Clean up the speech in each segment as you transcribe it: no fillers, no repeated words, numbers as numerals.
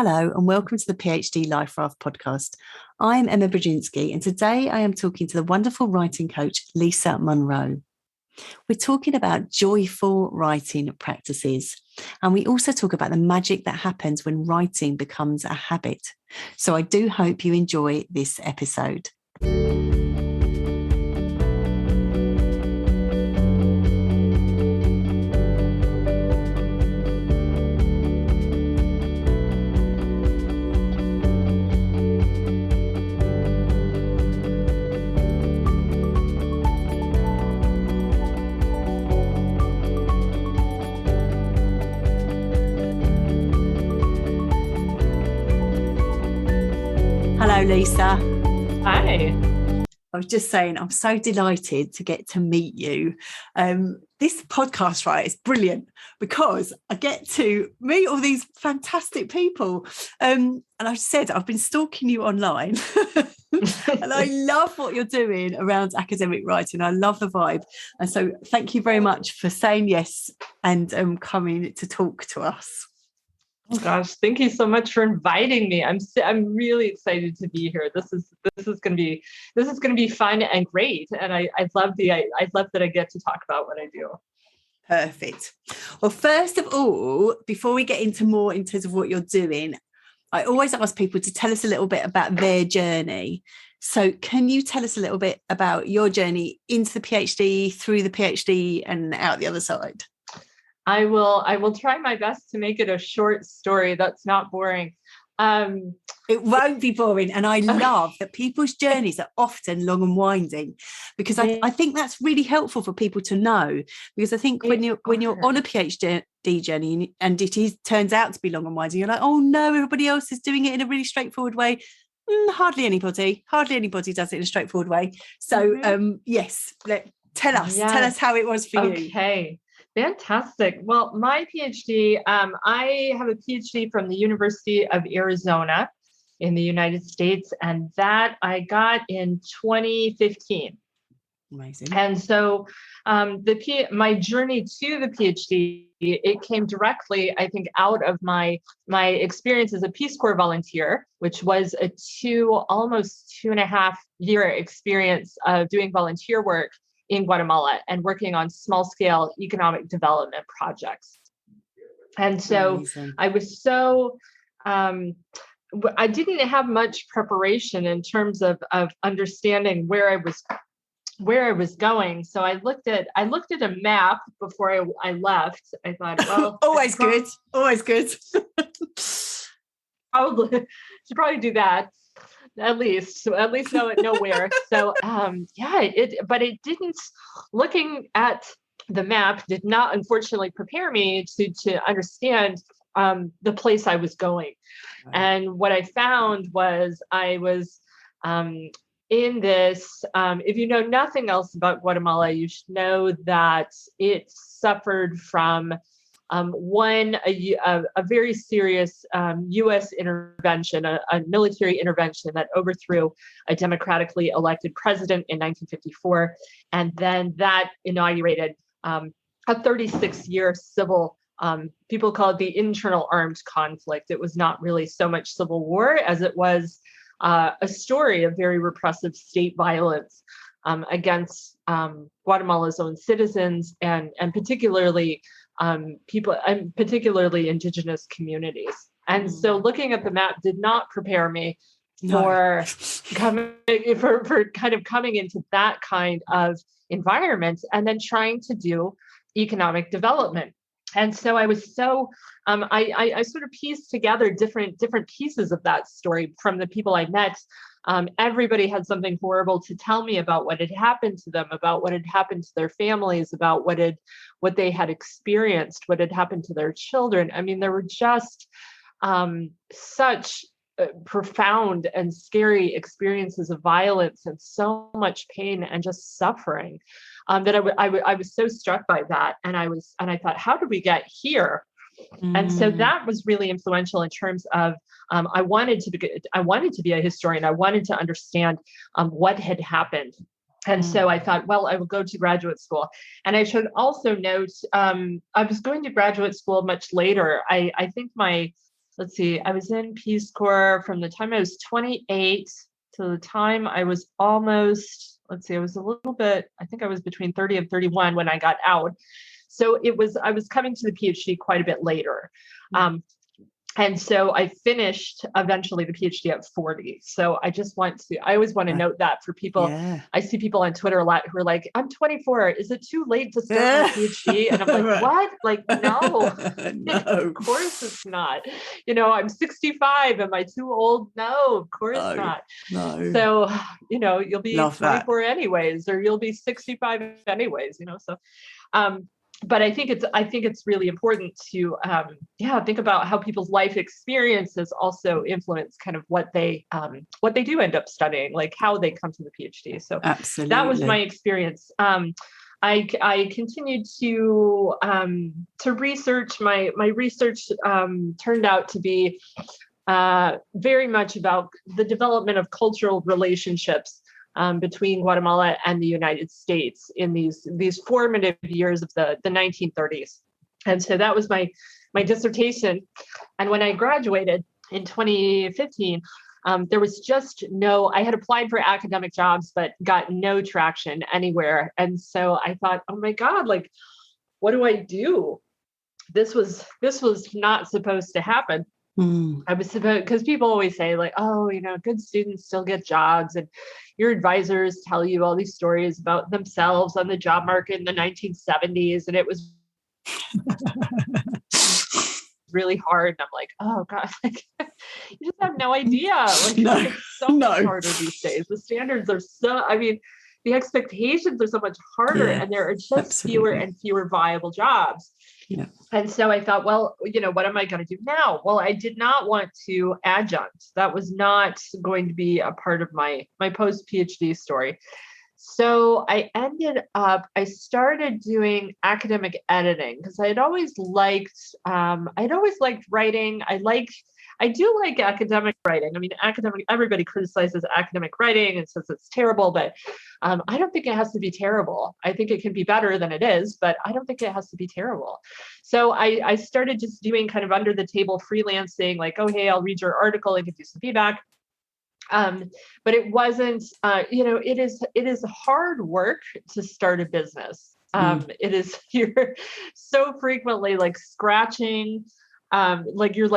Hello and welcome to the PhD Life Raft podcast. I'm Emma Brzezinski and today I am talking to the wonderful writing coach, Lisa Munro. We're talking about joyful writing practices, and we also talk about the magic that happens when writing becomes a habit. So I do hope you enjoy this episode. Hello, Lisa. Hi. I was just saying, I'm so delighted to get to meet you. This podcast, right, is brilliant because I get to meet all these fantastic people. And I said, I've been stalking you online and I love what you're doing around academic writing. I love the vibe. And so thank you very much for saying yes and coming to talk to us. Oh gosh, thank you so much for inviting me. I'm really excited to be here. This is going to be fun and great, and I love that I get to talk about what I do. Perfect. Well, first of all, before we get into more in terms of what you're doing, I always ask people to tell us a little bit about their journey. So can you tell us a little bit about your journey into the PhD, through the PhD, and out the other side? I will try my best to make it a short story that's not boring. It won't be boring. And I love that people's journeys are often long and winding, because I think that's really helpful for people to know, because I think when you're on a PhD journey and it turns out to be long and winding, you're like, oh no, everybody else is doing it in a really straightforward way. Hardly anybody does it in a straightforward way. So yes, tell us how it was for you. Okay. Fantastic. Well, my PhD, I have a PhD from the University of Arizona in the United States, and that I got in 2015. Amazing. And so my journey to the PhD, it came directly, I think, out of my experience as a Peace Corps volunteer, which was almost 2.5-year experience of doing volunteer work in Guatemala and working on small scale economic development projects. And so amazing. I was I didn't have much preparation in terms of understanding where I was going. So I looked at a map before I left. I thought, well, always good. Should probably do that. At least know where. So but it didn't. Looking at the map did not, unfortunately, prepare me to understand the place I was going. Right. And what I found was I was in this. If you know nothing else about Guatemala, you should know that it suffered from a very serious U.S. intervention, a military intervention that overthrew a democratically elected president in 1954. And then that inaugurated a 36-year civil, people call it the internal armed conflict. It was not really so much civil war as it was a story of very repressive state violence against Guatemala's own citizens and particularly people, and particularly indigenous communities. And so looking at the map did not prepare me for coming into that kind of environment and then trying to do economic development. And so I was I sort of pieced together different pieces of that story from the people I met. Everybody had something horrible to tell me about what had happened to them, about what had happened to their families, about what they had experienced, what had happened to their children. I mean, there were just such profound and scary experiences of violence and so much pain and just suffering that I was so struck by that. And I thought, how did we get here? And so that was really influential in terms of I wanted to be a historian. I wanted to understand what had happened. And so I thought, well, I will go to graduate school. And I should also note, I was going to graduate school much later. I think my let's see, I was in Peace Corps from the time I was 28 to the time I was almost, let's see, I was a little bit, I think I was between 30 and 31 when I got out. So I was coming to the PhD quite a bit later. And so I finished eventually the PhD at 40. So I always want to note that for people. Yeah. I see people on Twitter a lot who are like, I'm 24. Is it too late to start my PhD? And I'm like, Right. what? Like, no, No. of course it's not. I'm 65. Am I too old? No, of course not. No. So, you'll be Love 24 anyways, or you'll be 65 anyways, so, but I think it's really important to, think about how people's life experiences also influence kind of what they do end up studying, like how they come to the PhD. So absolutely, that was my experience. I continued to research. My research turned out to be very much about the development of cultural relationships between Guatemala and the United States in these formative years of the 1930s. And so that was my dissertation. And when I graduated in 2015, there was just I had applied for academic jobs, but got no traction anywhere. And so I thought, oh my God, like, what do I do? This was not supposed to happen. I was supposed, because people always say like, oh, good students still get jobs, and your advisors tell you all these stories about themselves on the job market in the 1970s, and it was really hard. And I'm like, oh God, like, you just have no idea. Like, it's so much harder these days. The standards are the expectations are so much harder, and there are just fewer and fewer viable jobs. Yeah. And so I thought, well, what am I going to do now? Well, I did not want to adjunct. That was not going to be a part of my post-PhD story. So I started doing academic editing because I'd always liked writing. I do like academic writing. I mean, everybody criticizes academic writing and says it's terrible, but I don't think it has to be terrible. I think it can be better than it is, but I don't think it has to be terrible. So I started just doing kind of under the table freelancing, like, oh, hey, I'll read your article and give you some feedback. But it wasn't, it is hard work to start a business. It is, you're so frequently like scratching, like you're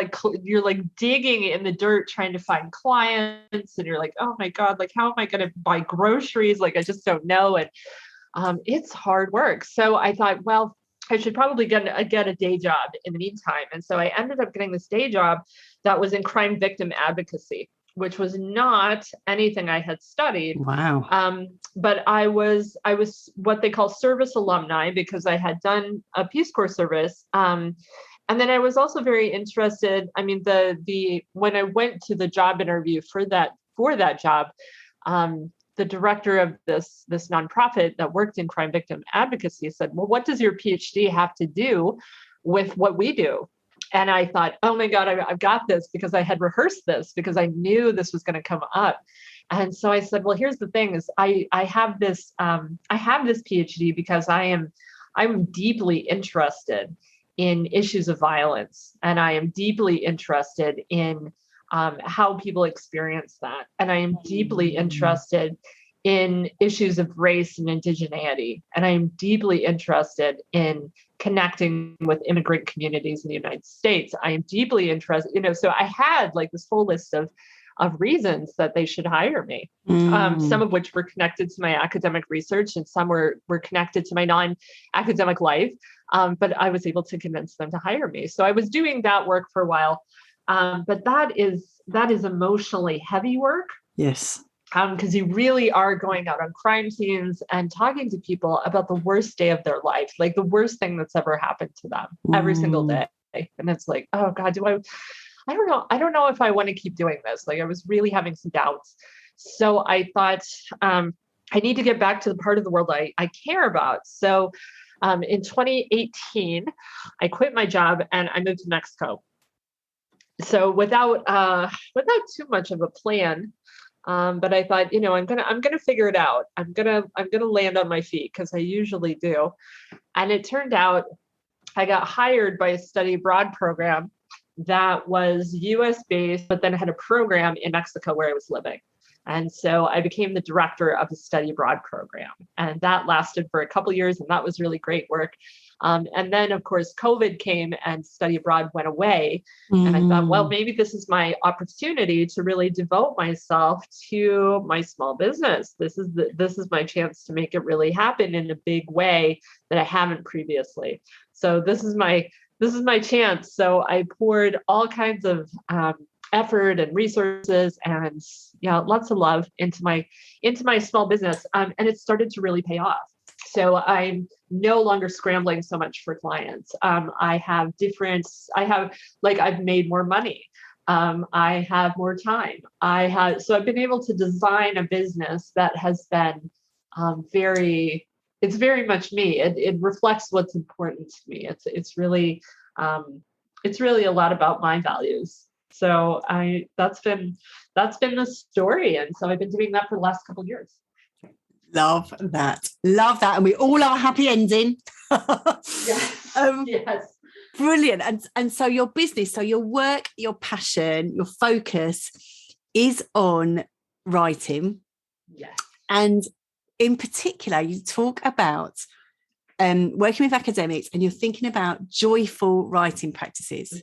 digging in the dirt trying to find clients, and you're like, oh my God, like, how am I going to buy groceries? Like, I just don't know. And it's hard work. So I thought, well, I should probably get a day job in the meantime. And so I ended up getting this day job that was in crime victim advocacy, which was not anything I had studied. Wow. But I was what they call service alumni because I had done a Peace Corps service. And then I was also very interested. I mean, when I went to the job interview for that job, the director of this nonprofit that worked in crime victim advocacy said, well, what does your PhD have to do with what we do? And I thought, oh my God, I've got this, because I had rehearsed this because I knew this was going to come up. And so I said, well, here's the thing is I have this PhD because I'm deeply interested in issues of violence. And I am deeply interested in how people experience that. And I am deeply interested in issues of race and indigeneity. And I am deeply interested in connecting with immigrant communities in the United States. I am deeply interested, so I had like this whole list of reasons that they should hire me, some of which were connected to my academic research and some were connected to my non-academic life. But I was able to convince them to hire me. So I was doing that work for a while. But that is emotionally heavy work. Yes. Because you really are going out on crime scenes and talking to people about the worst day of their life, like the worst thing that's ever happened to them every single day. And it's like, oh God, I don't know. I don't know if I want to keep doing this. Like, I was really having some doubts. So I thought, I need to get back to the part of the world I care about. So in 2018, I quit my job and I moved to Mexico. So without too much of a plan, but I thought, I'm gonna figure it out. I'm gonna land on my feet, because I usually do. And it turned out I got hired by a study abroad program that was US based, but then had a program in Mexico where I was living. And so I became the director of the study abroad program. And that lasted for a couple of years, and that was really great work. And then, of course, COVID came and study abroad went away. And I thought, well, maybe this is my opportunity to really devote myself to my small business. This is my chance to make it really happen in a big way that I haven't previously. So this is my chance. So I poured all kinds of effort and resources and lots of love into my small business. And it started to really pay off. So I'm no longer scrambling so much for clients. I've made more money. I have more time. So I've been able to design a business that has been it's very much me. It reflects what's important to me. It's really a lot about my values. So that's been the story. And so I've been doing that for the last couple of years. Love that. And we all have a happy ending. Yes. Yes. Brilliant. And so your business, so your work, your passion, your focus is on writing. Yes. And in particular, you talk about working with academics, and you're thinking about joyful writing practices,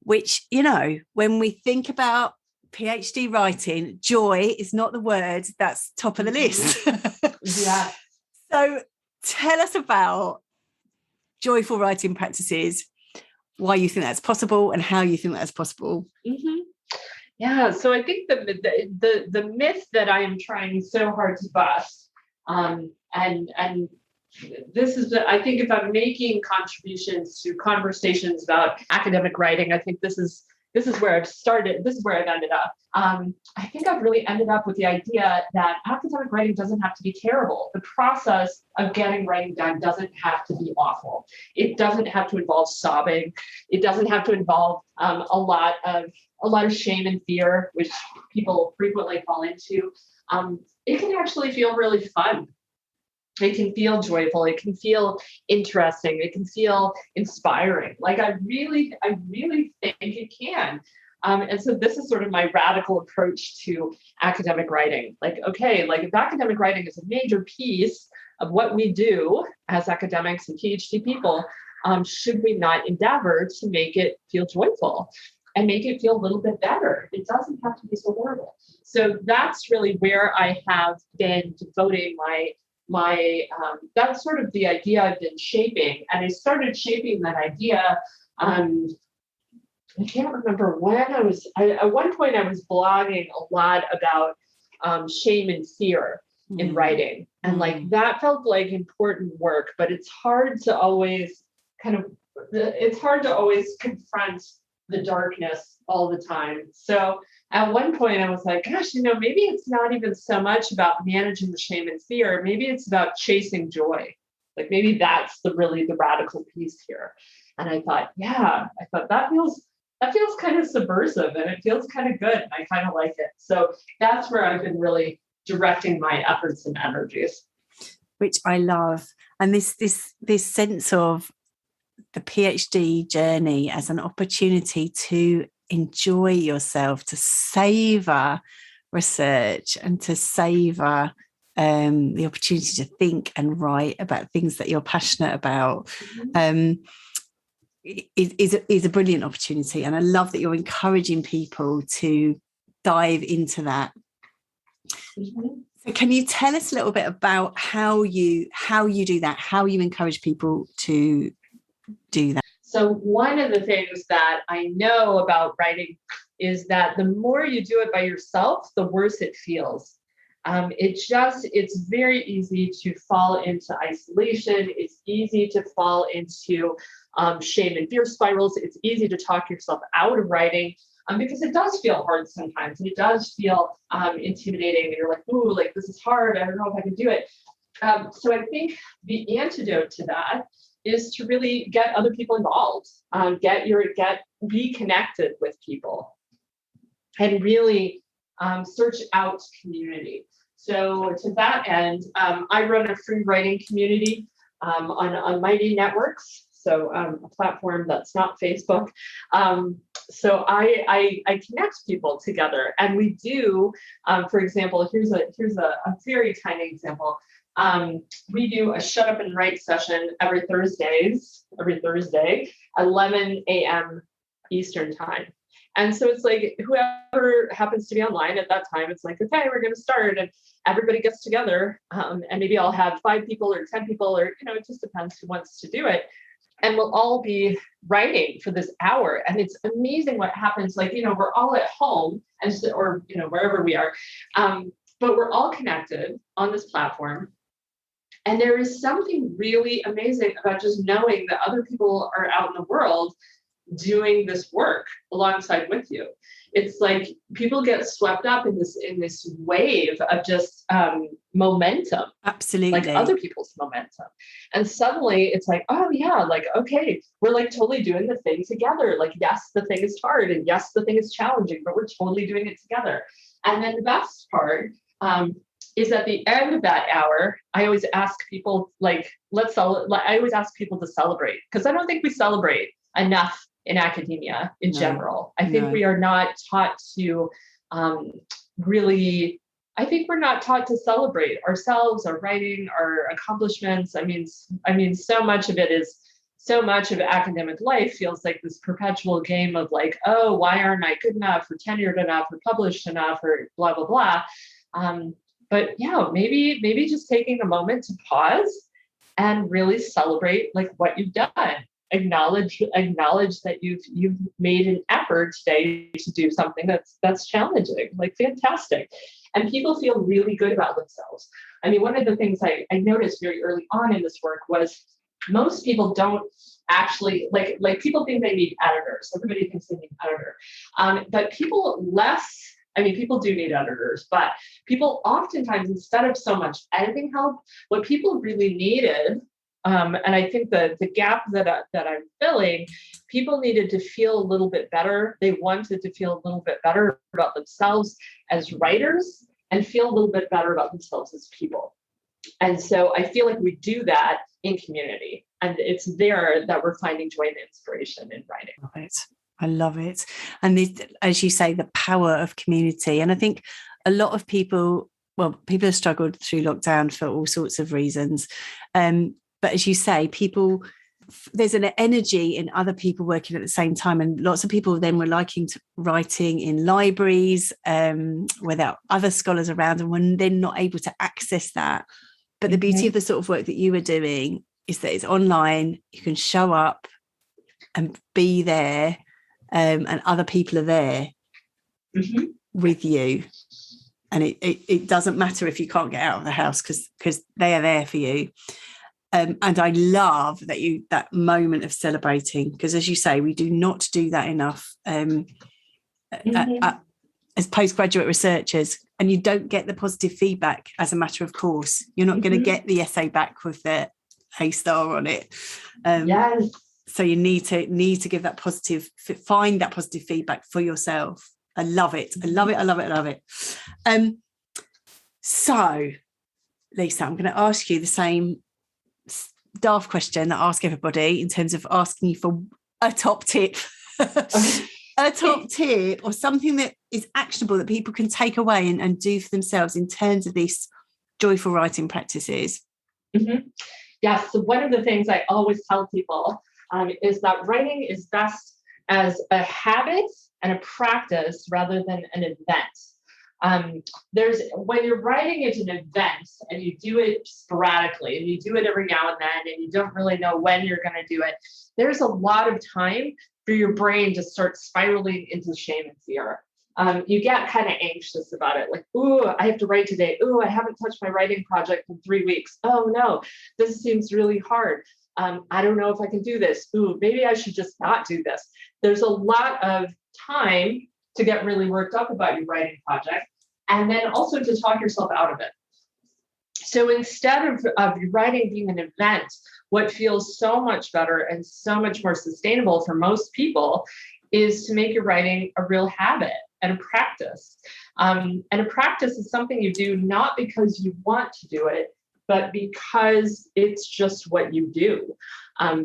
which, when we think about PhD writing, joy is not the word that's top of the list. Yeah. So tell us about joyful writing practices, why you think that's possible and how you think that's possible. Yeah. So I think the myth that I am trying so hard to bust, and this is, I think, if I'm making contributions to conversations about academic writing, I think this is where I've started. This is where I've ended up. I think I've really ended up with the idea that academic writing doesn't have to be terrible. The process of getting writing done doesn't have to be awful. It doesn't have to involve sobbing. It doesn't have to involve a lot of shame and fear, which people frequently fall into. It can actually feel really fun. It can feel joyful. It can feel interesting. It can feel inspiring. Like I really think it can. And so this is sort of my radical approach to academic writing. If academic writing is a major piece of what we do as academics and PhD people, should we not endeavor to make it feel joyful and make it feel a little bit better? It doesn't have to be so horrible. So that's really where I have been devoting that's sort of the idea I've been shaping. And I started shaping that idea. I can't remember when at one point I was blogging a lot about shame and fear in writing. And that felt like important work, but it's hard to always confront the darkness all the time. So at one point I was like, gosh, maybe it's not even so much about managing the shame and fear. Maybe it's about chasing joy. Like maybe that's the radical piece here. And I thought, that feels kind of subversive, and it feels kind of good. And I kind of like it. So that's where I've been really directing my efforts and energies. Which I love. And this sense of the PhD journey as an opportunity to enjoy yourself, to savor research and to savor the opportunity to think and write about things that you're passionate about is a brilliant opportunity. And I love that you're encouraging people to dive into that. So can you tell us a little bit about how you do that, how you encourage people to do that? So one of the things that I know about writing is that the more you do it by yourself, the worse it feels. It's very easy to fall into isolation. It's easy to fall into shame and fear spirals. It's easy to talk yourself out of writing because it does feel hard sometimes. And it does feel intimidating. And you're like, ooh, like this is hard. I don't know if I can do it. So I think the antidote to that is to really get other people involved, be connected with people, and really search out community. So to that end, I run a free writing community on Mighty Networks. so a platform that's not Facebook. So I connect people together, and we do, for example, here's a very tiny example. We do a shut up and write session every Thursday, 11 a.m. Eastern time. And so it's like whoever happens to be online at that time, it's like, okay, we're going to start, and everybody gets together, and maybe I'll have 5 people or 10 people, or, it just depends who wants to do it. And we'll all be writing for this hour. And it's amazing what happens. Like, we're all at home or wherever we are, but we're all connected on this platform. And there is something really amazing about just knowing that other people are out in the world doing this work alongside with you. It's like people get swept up in this wave of just momentum. Absolutely. Like other people's momentum. And suddenly it's like, oh yeah, like, okay, we're like totally doing the thing together. Like, yes, the thing is hard, and yes, the thing is challenging, but we're totally doing it together. And then the best part is at the end of that hour, I always ask people, like, I always ask people to celebrate, because I don't think we celebrate enough in academia in general. I think we are not taught to really, I think we're not taught to celebrate ourselves, our writing, our accomplishments. I mean, so much of academic life feels like this perpetual game of like, oh, why aren't I good enough or tenured enough or published enough or blah, blah, blah. But yeah, maybe just taking a moment to pause and really celebrate like what you've done. Acknowledge that you've made an effort today to do something that's challenging, like fantastic. And people feel really good about themselves. I mean, one of the things I noticed very early on in this work was most people don't actually like people think they need editors. Everybody thinks they need an editor. But people do need editors, but people oftentimes, instead of so much editing help, what people really needed, and I think the gap that I'm filling, people needed to feel a little bit better. They wanted to feel a little bit better about themselves as writers and feel a little bit better about themselves as people. And so I feel like we do that in community, and it's there that we're finding joy and inspiration in writing. I love it. And as you say, the power of community. And I think a lot of people have struggled through lockdown for all sorts of reasons. But as you say, there's an energy in other people working at the same time. And lots of people then were liking writing in libraries without other scholars around, and were then not able to access that. But the beauty of the sort of work that you were doing is that it's online. You can show up and be there, and other people are there with you. And it doesn't matter if you can't get out of the house, because they are there for you. And I love that moment of celebrating, because as you say, we do not do that enough as postgraduate researchers, and you don't get the positive feedback as a matter of course. You're not going to get the essay back with the A star on it. Yes. So you need to give that find that positive feedback for yourself. I love it. I love it. So, Lisa, I'm going to ask you the same daft question that I ask everybody, in terms of asking you for a top tip. A top tip or something that is actionable that people can take away and do for themselves in terms of these joyful writing practices. Yeah, so one of the things I always tell people is that writing is best as a habit and a practice rather than an event. When you're writing, it's an event, and you do it sporadically, and you do it every now and then, and you don't really know when you're going to do it. There's a lot of time for your brain to start spiraling into shame and fear. You get kind of anxious about it, like, ooh, I have to write today. Ooh, I haven't touched my writing project in 3 weeks. Oh no, this seems really hard. I don't know if I can do this. Ooh, maybe I should just not do this. There's a lot of time to get really worked up about your writing project, and then also to talk yourself out of it. So instead of your writing being an event, what feels so much better and so much more sustainable for most people is to make your writing a real habit and a practice. And a practice is something you do not because you want to do it, but because it's just what you do.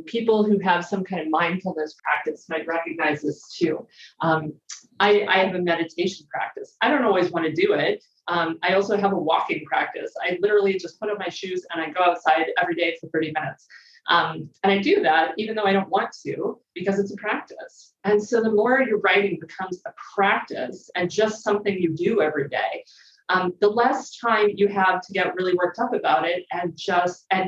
People who have some kind of mindfulness practice might recognize this too. I have a meditation practice. I don't always want to do it. I also have a walking practice. I literally just put on my shoes and I go outside every day for 30 minutes. And I do that even though I don't want to, because it's a practice. And so the more your writing becomes a practice and just something you do every day, the less time you have to get really worked up about it and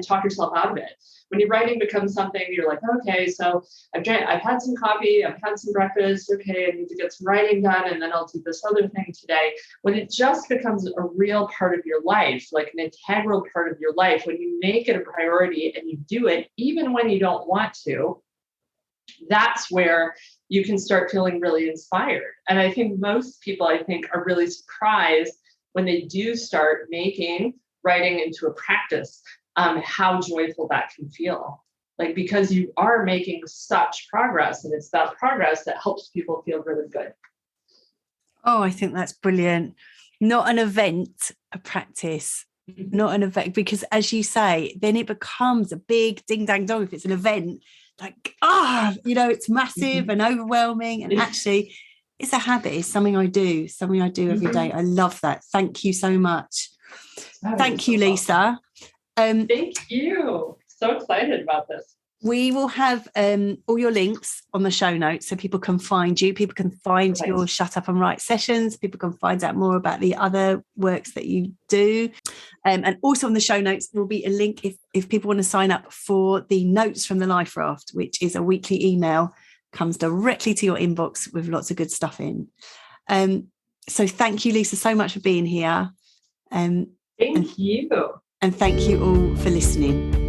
talk yourself out of it. When your writing becomes something, you're like, okay, so I've had some coffee, I've had some breakfast, okay, I need to get some writing done, and then I'll do this other thing today. When it just becomes a real part of your life, like an integral part of your life, when you make it a priority and you do it, even when you don't want to, that's where you can start feeling really inspired. And I think most people, are really surprised when they do start making writing into a practice, how joyful that can feel. Like, because you are making such progress, and it's that progress that helps people feel really good. Oh, I think that's brilliant. Not an event, a practice. Not an event, because as you say, then it becomes a big ding dang dong. If it's an event, like, it's massive and overwhelming, and actually it's a habit. It's something I do every day. I love that. Thank you so much. Thank you, Lisa. Thank you. So excited about this. We will have all your links on the show notes so people can find you. People can find your Shut Up and Write sessions. People can find out more about the other works that you do. And also on the show notes will be a link if people want to sign up for the Notes from the Life Raft, which is a weekly email, comes directly to your inbox with lots of good stuff in. So thank you, Lisa, so much for being here. Thank you. And thank you all for listening.